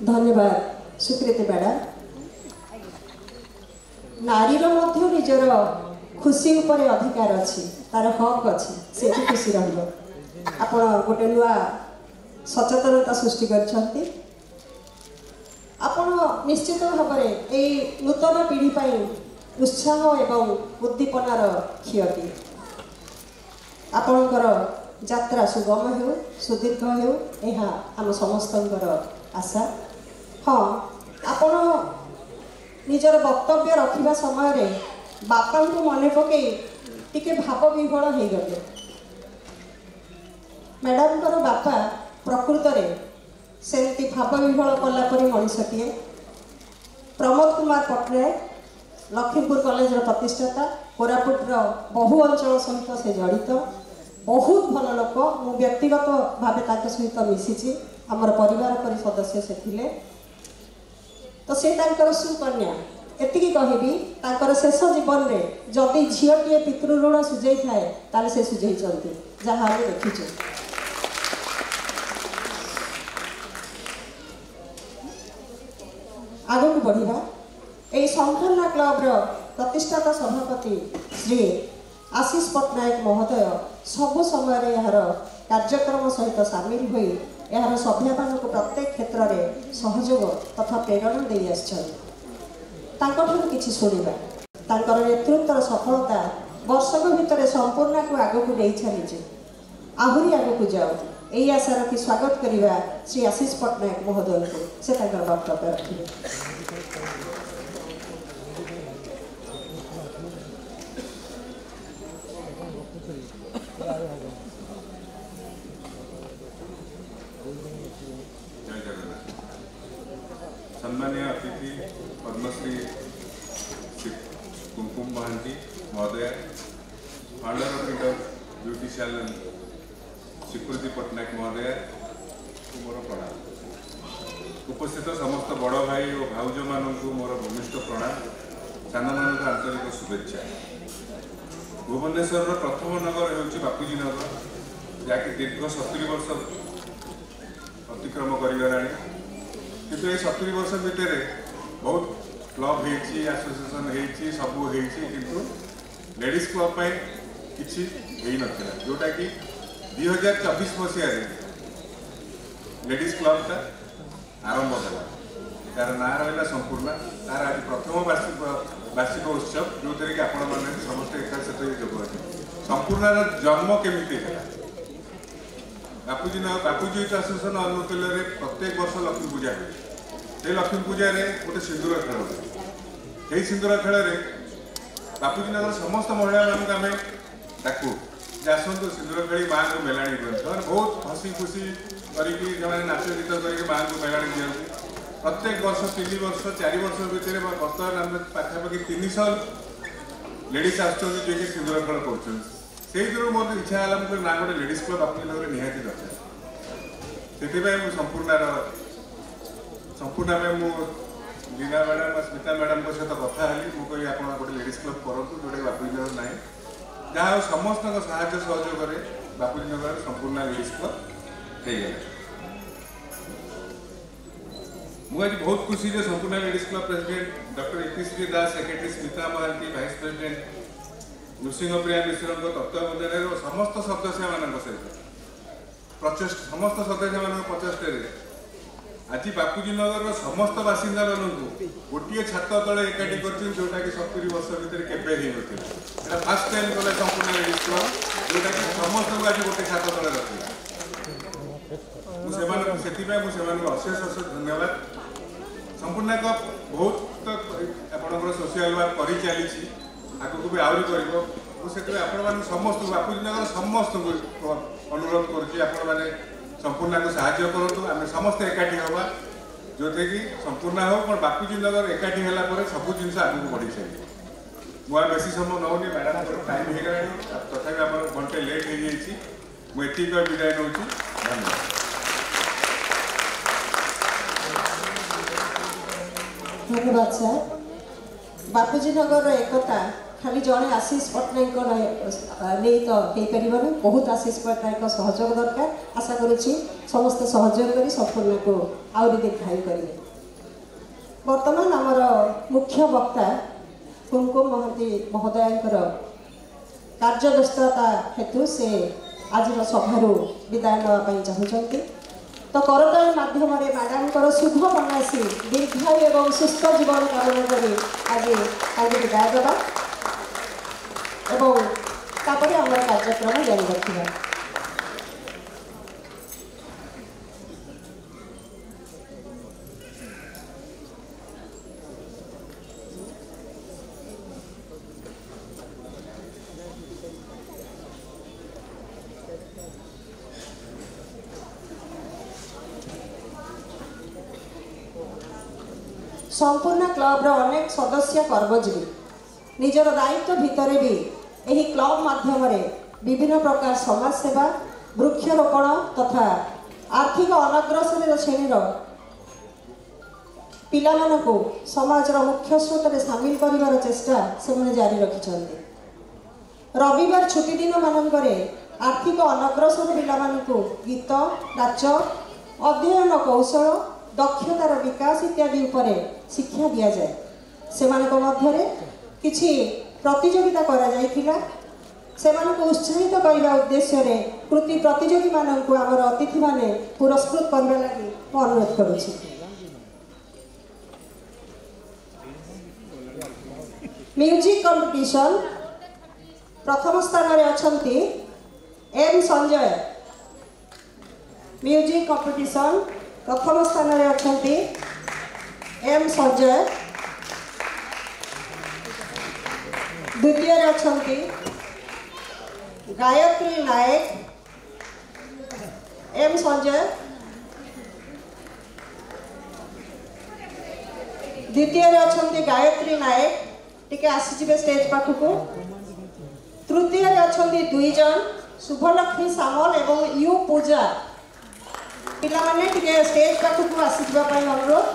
धन्यवाद स्वीकृति मैडम। नारीर मध्य निजर खुशी उपर अधिकार अच्छी तार हक अच्छी से खुशी रहा गोटे नुआ सचेतनता सृष्टि कर निश्चित भाव में नूतन पीढ़ी उत्साह एवं उद्दीपनार क्षति आपणकर यात्रा सुगम हो सुदीर्घ हो यह आम समस्त आशा। हाँ आपण निजर वक्तव्य रखा समय बापा को मन पकई टिके भाव विह्वल हो गले। मैडम बापा प्रकृत में सेमती भाव विह्वल कलापर मनीषटीए। प्रमोद कुमार पट्टनायक लखीमपुर कॉलेज प्रतिष्ठाता कोरापुटर बहु अंचल सहित से जड़ित बहुत भल लोक। मु व्यक्तिगत भाव सहित मिसी आमर परिवार परि सदस्य से थिले। तो से सुकन्या एतिकी कहबी तांकर शेष जीवन में जदि झीटीए पितृऋण सुझे थाए ताले से सुझे जहाँ आम देखीचु। आगु को बढ़िबा यही संपूर्ण क्लब्र प्रतिष्ठाता सभापति श्री आशीष पट्टनायक महोदय सबु समय यार कार्यक्रम सहित सामिल होई यार सभ्य को प्रत्येक क्षेत्र में सहयोग तथा प्रेरणा दे किसी शुणा नेतृत्व सफलता वर्षक भितर संपूर्ण को आग को नहीं चली आहरी आग को जाओ यही आशा रखी स्वागत करवा श्री आशीष पट्टनायक महोदय को से वक्तव्य रखिए। सम्मानीय अतिथि पद्मश्री कुमकुम महांती महोदय founder of Indo beauty salon Swikruti Pattanayak महोदय को मोर प्रणाम। उपस्थित समस्त बड़ भाई और भाउज मानक मोर भूमिष्ठ प्रणाम सान मान आंतरिक शुभेच्छा। भुवनेश्वर प्रथम नगर होउछि बापूजी नगर जहाँकि दीर्घ 70 वर्ष अतिक्रम कर किंतु ये 70 वर्ष भितर बहुत क्लब होती एसोसिएशन होती सबू होती किंतु लेडीज क्लब पर किसी नाला जोटा कि 2024 मसीह लेडीज क्लबटा आरंभ है तार ना रहा संपूर्ण तार आज प्रथम वार्षिक उत्सव जो थे कि आपण मैंने समस्त एका सहित जोग संपूर्ण जन्म केमी है बापूजी एसोसिएशन अनुकूल प्रत्येक वर्ष लक्ष्मी पूजा हुए से लक्ष्मी पूजा गोटे सिंदूर खेल हुए सिंदूर खेल बापूजी नगर समस्त महिला मानक आम डाकू आसतु सिंदूर खेली माँ को मेलाणी दिखाते बहुत हसी खुशी करके नाच गीत करके माँ को मेलाणी दिखाते प्रत्येक वर्ष 3 वर्ष 4 वर्ष भितर बर्तमान आम पाखापाखि 300 लेडीज आसुँच जो सिंदूर खेल कर से मोर इच्छा है मुझे ना गोटे लेडीज क्लब बापूजी नगर निहाती दरकार से संपूर्ण आम लीना मैडम स्मिता मैडम सहित कथा मुझे आप गोटे लेडीज क्लब करूँ जोटा बापूजी नगर ना जहाँ समस्त साहाय्य सहयोग बापूजी नगर संपूर्ण लेडीज क्लब हो गया। मुझे आज बहुत खुशी जो संपूर्ण ladies club president doctor Itishree Das secretary Smita Mohanty vice president Nrusinghapriya Mishra तत्वावधान समस्त सदस्य मान सहित समस्त सदस्य मान प्रचेषा आज बापूजी नगर समस्त बासिंदा मानू गोटे छात तले एकाठी कर जोटा कि 70 वर्ष भितर केवे ना फास्ट टाइम कले संपूर्ण लेडीज क्लब जोटा कि समस्त को आज गोटे छात तले रखा मुझे अशेष अशेष धन्यवाद। संपूर्ण एक बहुत आपंकर सोशल वर्क कर चली आगू भी आहरी कर समस्त बापूजी नगर समस्त अनुरोध कर संपूर्ण को साहाय्य करूँ आम समस्त एकाठी हवा जो थे कि संपूर्ण हो पर बापूजी नगर एकाठी है सब जिन आगे बढ़ी चलिए मुझे बेसी समय नौनी मैडम टाइम हो गला तथा आम घंटे लेट हो जाती मुझे विदाय नौ धन्यवाद। धन्यवाद सर। बापूजी नगर एकता खाली जड़े आशीष पट्टनायक नहीं तो हो पार बहुत आशीष पट्टनायक सहयोग दरकार आशा करुच्ची समस्त सहयोग कर संपूर्ण को आहरी दीर्घायु करेंगे। बर्तमान आमर मुख्य वक्ता कुमकुम महांती महोदयांकर कार्यव्यस्तता हेतु से आज सभा विदाय नापी चाहते तो करताल माध्यम मैडम शुभ मनासी दीर्घायु एवं सुस्थ जीवन कामना करी आज विदाय देवा एवं तापर आम कार्यक्रम जारी रखा। संपूर्ण क्लब अनेक सदस्य कर्मजीवी निजर दायित्व भितर भी यही क्लब माध्यम विभिन्न प्रकार समाज सेवा वृक्षरोपण तथा आर्थिक अनग्रसर श्रेणीर पिलामानकु समाज मुख्य स्रोत में सामिल कर चेष्टा से जारी रखिंट। रविवार छुट्टी दिन मानकरे आर्थिक अनग्रसर पिलामानकु गीत नाच अध्ययन कौशल दक्षतार विकास इत्यादि उपरे शिक्षा दि जाए से किछि प्रतियोगिता करा जायथिला सेमानकु उत्साहित करने उद्देश्य रे कृति प्रतियोगी मानकु आमर अतिथि माने पुरस्कृत करबा लागि मैं अनुरोध करुछि। म्यूजिक कंपटीशन प्रथम स्थान रे अछंती एम संजय। म्यूजिक कंपटीशन प्रथम स्थान रे अछंती एम संजय। द्वितीय रे अछंती गायत्री नायक। एम संजय द्वितीय रे अछंती गायत्री नायक टिके आसीजिबे स्टेज पाखकु। तृतीय रे अछंती दुई जन शुभलक्ष्मी सामल एवं यू पूजा पिला माने टिके स्टेज पाखकु आसीजिबा पई अनुरोध।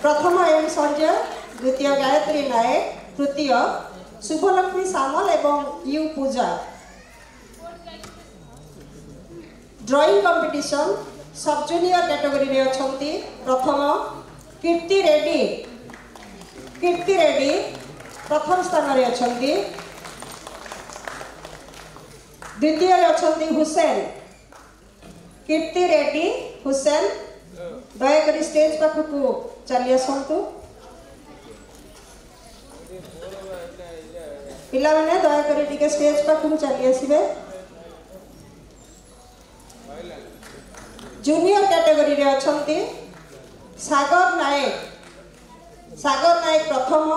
प्रथम एम संजय द्वितीय गायत्री नायक तृतीय शुभलक्ष्मी सामल एवं U Puja. Drawing competition sub junior category रे अछंती प्रथम कीर्ति रेड्डी। कीर्ति रेड्डी प्रथम स्थान रे अछंती। द्वितीय रे अछंती हुसैन। कीर्ति रेड्डी हुसैन दयाकरी स्टेज पाखकु चली आसतु। पिला माने दयाकरी टिके स्टेज पाखकु चली आसीबे। जूनियर कैटेगरी रे अछंती सागर नायक। सागर नायक प्रथम।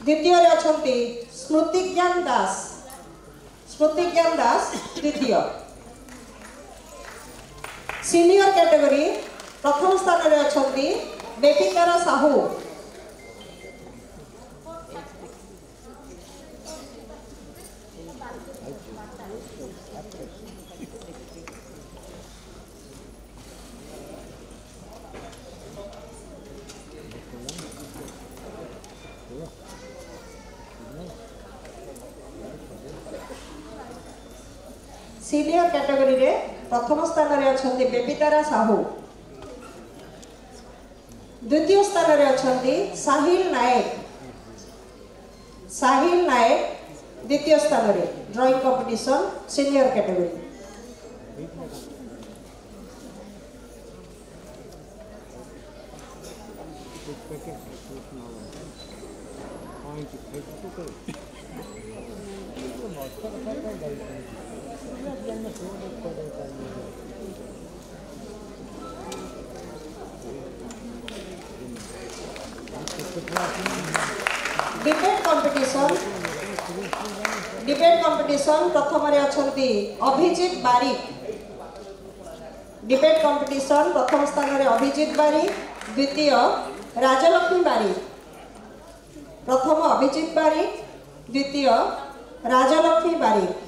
द्वितीय रे अछंती स्मृतिज्ञान दास। स्मृतिज्ञान दास द्वितीय। सीनियर कैटेगरी प्रथम स्थान रे अछंती बेबीतारा साहू। सीनियर कैटेगरी रे प्रथम स्थान रे अछंती बेबीतारा साहू। द्वितीय स्थान रे अछंती साहिल नायक। साहिल नायक द्वितीय स्थान रे drawing competition senior category. Debate competition प्रथम रे अछंती अभिजीत बारिक। डिबेट कंपटीशन प्रथम स्थान रे अभिजीत बारिक। द्वितीय राजलक्ष्मी बारिक। प्रथम अभिजीत बारिक द्वितीय Rajalaxmi Barik.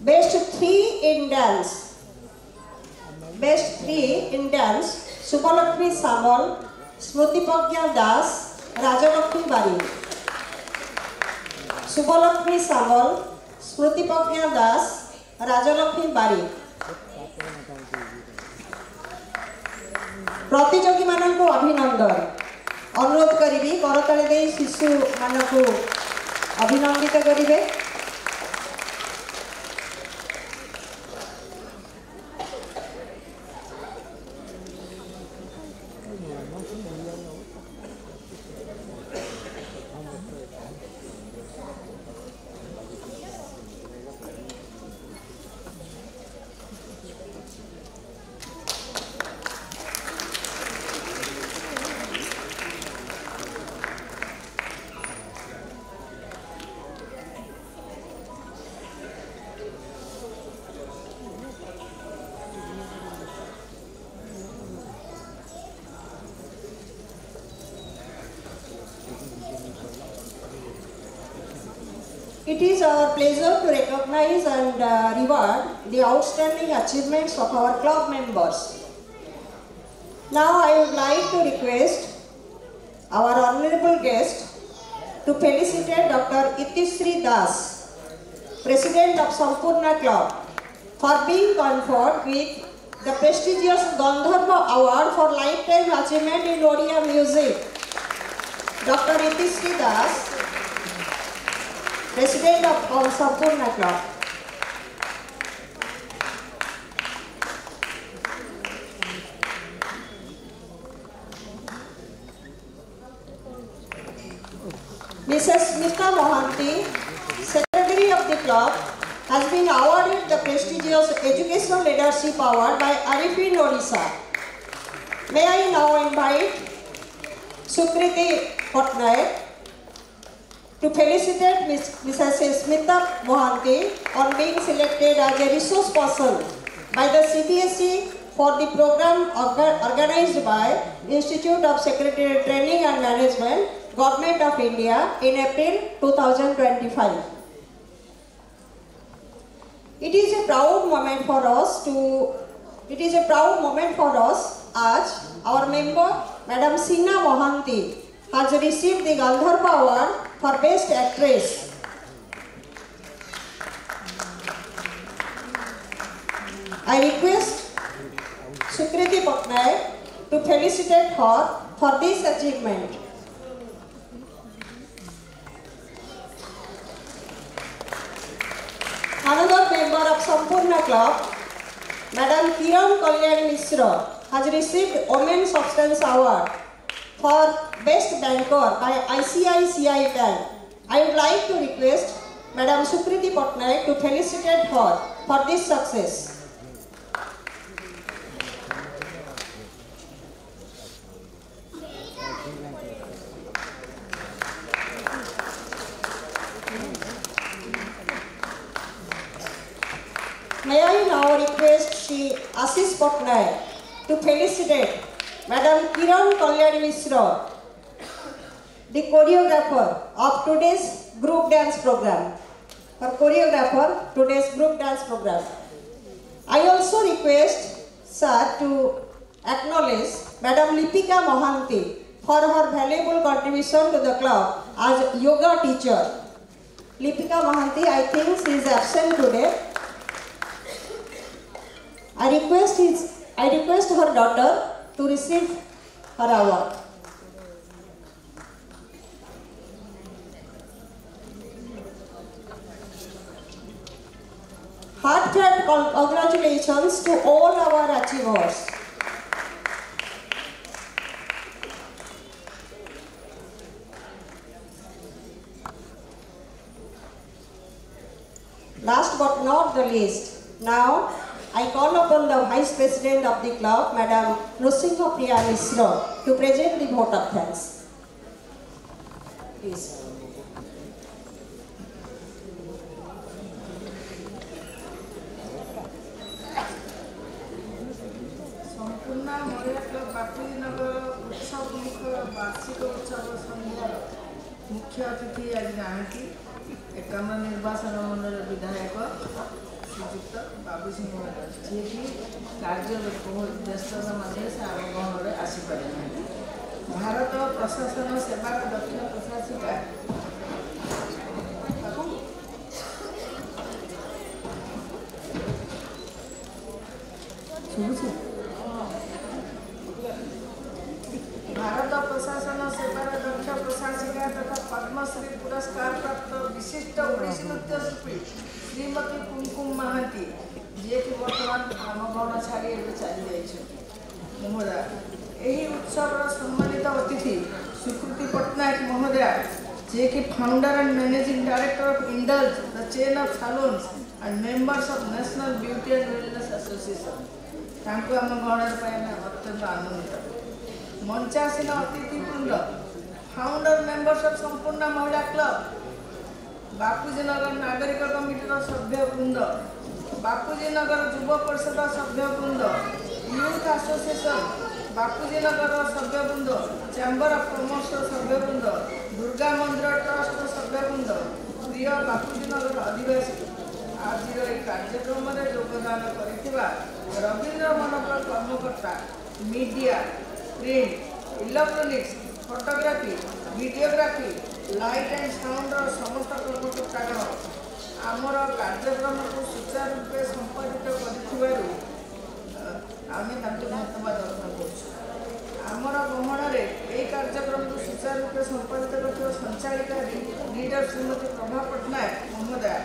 Best 3 in dance। Best 3 in dance Subhalaxmi Samal Smruti Pragya Das Rajalaxmi Bari, Subhalaxmi सामल, स्मृतिप्रज्ञा दास, राजलक्ष्मी बारी। प्रतियोगी मानक अभिनंदन अनुरोध करी करताली दे शिशु मानक अभिनंदित करेंगे। It is our pleasure to recognize and reward the outstanding achievements of our club members. Now I would like to request our honorable guest to felicitate Dr. Itisri Das, President of Sampurna Club, for being conferred with the prestigious Gandharva Award for Lifetime Achievement in Oriya Music. Dr. Itisri Das, President of Sampurna Club. Mrs. Smita Mohanty, Secretary of the club, has been awarded the prestigious Educational Leadership Award by Arifin Odisha. May I now invite Sukriti Patnaik to felicitate Mrs. Smita Mohanty on being selected as a resource person by the CBSE for the program organized by Institute of Secretarial Training and Management, Government of India in April 2025. It is a proud moment for us as our member Madam Sina Mohanty has received the Gandharva Award for Best Actress. I request Sukriti Patnaik to felicitate her for this achievement. Another member of Sampurna Club, Madam Kiran Kalyani Mishra, has received Women Substance Award for Best Banker by ICICI Bank. I would like to request Madam Sukriti Patnaik to felicitate her for this success. May I now request Shri Ashish Patnaik to felicitate Madam Kiran Kalyani Mishra, the choreographer of today's group dance program. I also request Sir to acknowledge Madam Lipika Mohanty for her valuable contribution to the club as yoga teacher. Lipika Mohanty, I think she is absent today. I request her daughter to receive her award. Heartfelt congratulations to all our achievers. Last but not the least, now I call upon the Vice President of the club, Madam Nrsimha Priya Mishra, to present the vote of thanks. Please. संपूर्ण Moriya club बापूजीनगर उत्सव वार्षिक उत्सव संध्यार मुख्य अतिथि आज जाती 51 निर्वाचन मंडल विधायक श्रीजुक्त बाबू सिंह जी कि कार्य बहुत व्यस्तता मध्य से आम गहन आसीपारे भारत प्रशासन सेवार दक्ष प्रशासिका भारत प्रशासन सेवार दक्ष प्रशासिका तथा पद्मश्री पुरस्कार प्राप्त विशिष्ट ओडिसी नृत्य शिल्पी श्रीमती कुमकुम महांती जी कि बर्तमान आम गण छाड़ी चली जाइए महोदया यही उत्सव सम्मानित अतिथि सुकृति पट्टनायक महोदया जे कि founder and managing director of indulge the chain of saloons and members of national beauty and wellness association तांको आम गणर अत्यंत आनंदित मंचासीन अतिथि वृंद फाउंडर मेंबर्स ऑफ संपूर्ण महिला क्लब बापूजी नगर नागरिक कमिटी सभ्य वृंद बापूजी नगर युव परिषद सभ्य वृंद यूथ एसोसिएशन बापूजी नगर सभ्य वृंद चैम्बर ऑफ कॉमर्स सभ्य वृंद दुर्गा मंदिर ट्रस्ट सभ्य वृंद प्रिय बापूजी नगर आदिवासी आज कार्यक्रम में योगदान कर रवींद्र मनोहर कर्मकर्ता media print electronics photography videography light and sound समस्त कर्मकर्तागण आमर कार्यक्रम को सुचारू रूपे संपादित आम धन्यवाद अर्पण करमर गहन यही कार्यक्रम को सुचारू रूपे संपादित कर संचालिका लीडर श्रीमती प्रभा पट्टनायक महोदया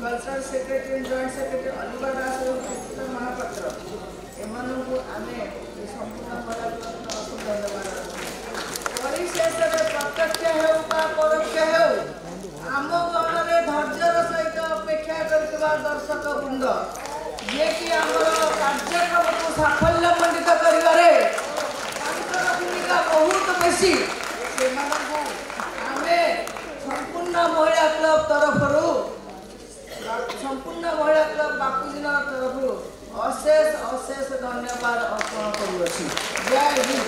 cultural secretary and joint secretary Aliva Das एवं महापात्र एମାନଙ୍କୁ ଆମେ संपूर्ण धन्यवाद परिशेष प्रत्यक्ष हो परोक्ष हो आम गणरे धैर्यर सहित अपेक्षा करथिबा दर्शक वृंद जे कि आमर कार्यक्रम को साफल्य मंडित करिवारे भूमिका बहुत बेसी से आमे संपूर्ण महिला क्लब तरफ संपूर्ण महिला क्लब बापूजी नगर तरफ अशेष अशेष धन्यवाद अर्पण करुँच जय हिंद।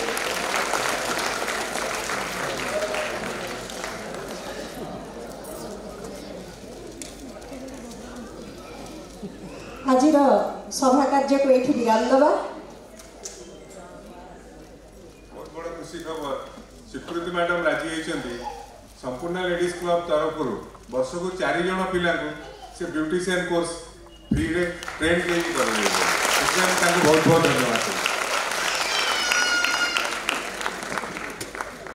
आज सभा कार्य को ये विराम दबा। बहुत बड़ा खुशी खबर स्वीकृति मैडम राजी होती संपूर्ण लेडीज क्लब तरफ वर्ष को 4 जन पिला से ब्यूटिशियन कोर्स फ्री ट्रेन कर बहुत बहुत धन्यवाद।